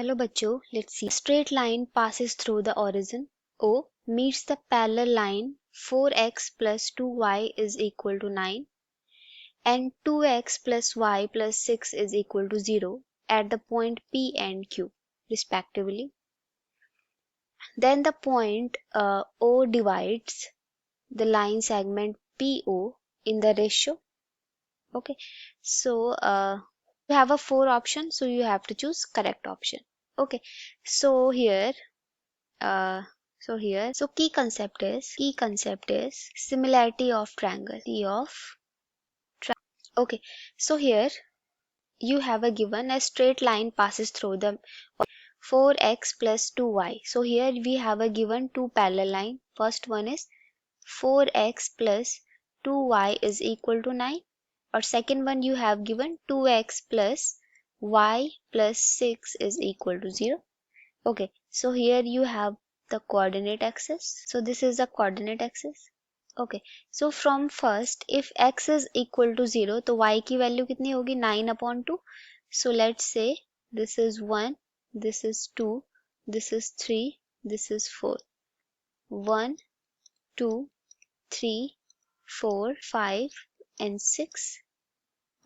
Hello bachcho, let's see. Straight line passes through the origin O, meets the parallel line 4x plus 2y is equal to 9 and 2x plus y plus 6 is equal to 0 at the point P and Q respectively. Then the point O divides the line segment PO in the ratio. Okay, so you have a 4 option, so you have to choose correct option. Okay, so here key concept is similarity of triangle. Okay, so here you have a given a straight line passes through the 4x plus 2y. So here we have a given two parallel line. First one is 4x plus 2y is equal to 9, or second one you have given 2x plus y plus 6 is equal to 0. Okay, so here you have the coordinate axis. So this is the coordinate axis. Okay, so from first, if x is equal to 0, तो y की value कितनी होगी 9/2. So let's say this is 1, this is 2, this is 3, this is 4. 1, 2, 3, 4, 5 and 6.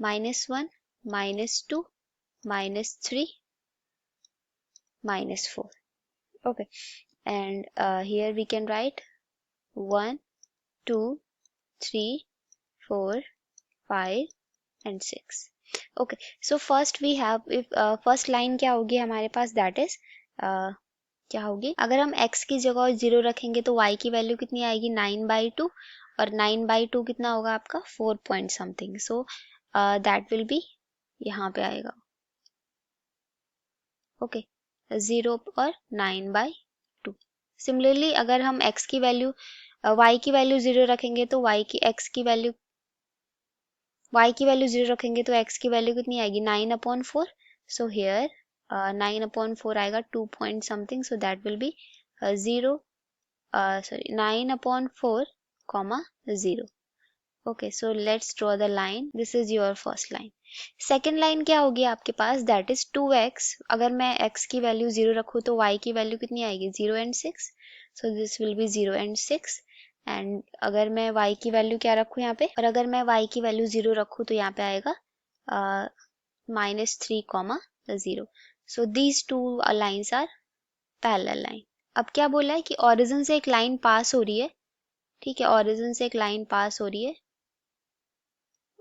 -1, -2, -3, -4. Okay, and here we can write 1, 2, 3, 4, 5 and 6. Okay, so first we have, if first line क्या होगी हमारे पास, that is क्या होगी, अगर हम x की जगह 0 रखेंगे तो y की वैल्यू कितनी आएगी 9/2, और 9/2 कितना होगा आपका 4 point something. So that will be यहाँ पे आएगा. ओके, 0 और 9/2. सिमिलरली अगर हम x की वैल्यू y की वैल्यू 0 रखेंगे तो y की वैल्यू 0 रखेंगे तो x की वैल्यू कितनी आएगी 9/4. सो हियर 9/4 आएगा 2 point something. So that will be 9/4 comma 0. Okay, so let's draw the line. This is your first line. Second line क्या होगी आपके पास, that is 2x. अगर मैं x की वैल्यू 0 रखूँ तो y की वैल्यू कितनी आएगी 0 and 6. So this will be 0 and 6. And अगर मैं y की वैल्यू क्या रखूँ यहाँ पे, और अगर मैं y की वैल्यू 0 रखूँ तो यहाँ पे आएगा -3, 0. So these two lines are parallel line. अब क्या बोला है कि ओरिजिन से एक लाइन पास हो रही है. ठीक है, ओरिजिन से एक लाइन पास हो रही है.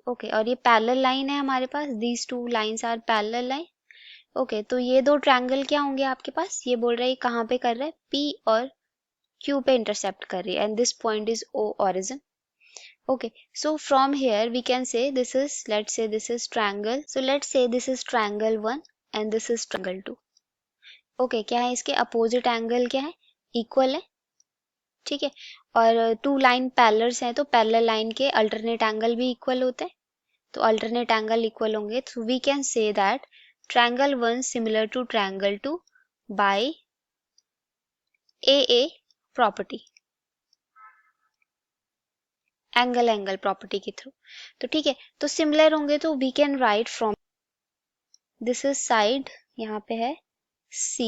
ओके, और ये पैरेलल लाइन है हमारे पास. These two lines are parallel line. Okay, तो ये दो ट्रायंगल क्या होंगे आपके पास, ये बोल रहे हैं कहाँ पे कर रहे हैं, P और Q पे इंटरसेप्ट कर रही है, and this point is O origin. Okay, so from here we can say this is, let's say this is triangle. So let's say this is triangle 1 and this is triangle 2. Okay, क्या है इसके opposite angle, क्या है equal है. ठीक है, और to line parallels हैं तो पैरेलल लाइन के अल्टरनेट एंगल भी इक्वल होते हैं. तो अल्टरनेट एंगल इक्वल होंगे, तो we can say that triangle 1 similar to triangle 2 by AA property, angle property के थ्रू. तो ठीक है, तो सिमिलर होंगे तो we can write from this is side, यहाँ पे है C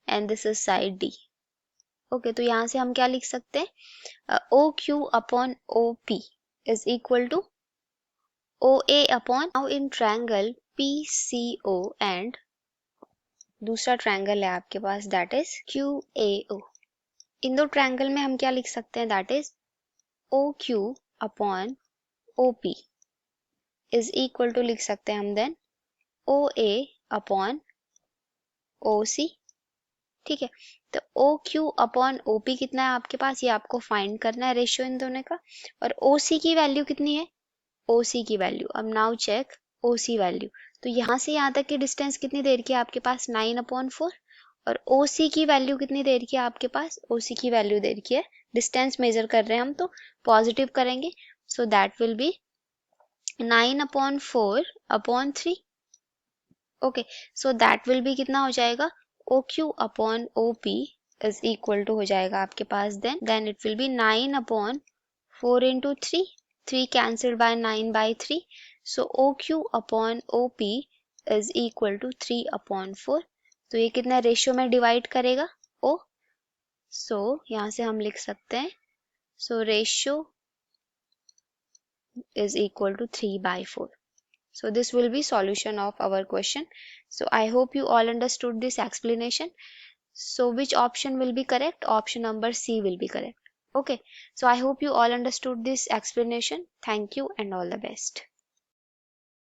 and this is side D. Okay, तो यहाँ से हम क्या लिख सकते हैं, OQ upon OP is equal to OA upon, now in triangle PCO and दूसरा ट्रायंगल है आपके पास दैट इज QAO. इन दो ट्रायंगल में हम क्या लिख सकते हैं, that is OQ upon OP is equal to लिख सकते हैं हम देन OA अपॉन OC. ठीक है, तो OQ अपॉन OP कितना है आपके पास, ये आपको फाइंड करना है रेशियो इन दोनों का. और OC की वैल्यू कितनी है, OC की वैल्यू, अब नाउ चेक OC वैल्यू. तो यहाँ से यहाँ तक की डिस्टेंस कितनी देर की है आपके पास 9/4, और OC की वैल्यू कितनी देर की है आपके पास, OC की वैल्यू देर की है, डिस्टेंस मेजर कर रहे हैं हम तो पॉजिटिव करेंगे. So that will be 9/4/3. Okay, so that will be कितना हो जाएगा, OQ upon OP is equal to हो जाएगा आपके पास then it will be 9/4 into 3. 3 cancelled by 9/3. So OQ upon OP is equal to 3/4. तो ये कितना रेशियो में डिवाइड करेगा? ओ, सो यहाँ से हम लिख सकते हैं, so ratio is equal to 3/4. So this will be solution of our question. So I hope you all understood this explanation. So which option will be correct? Option number C will be correct. Okay. So I hope you all understood this explanation. Thank you and all the best.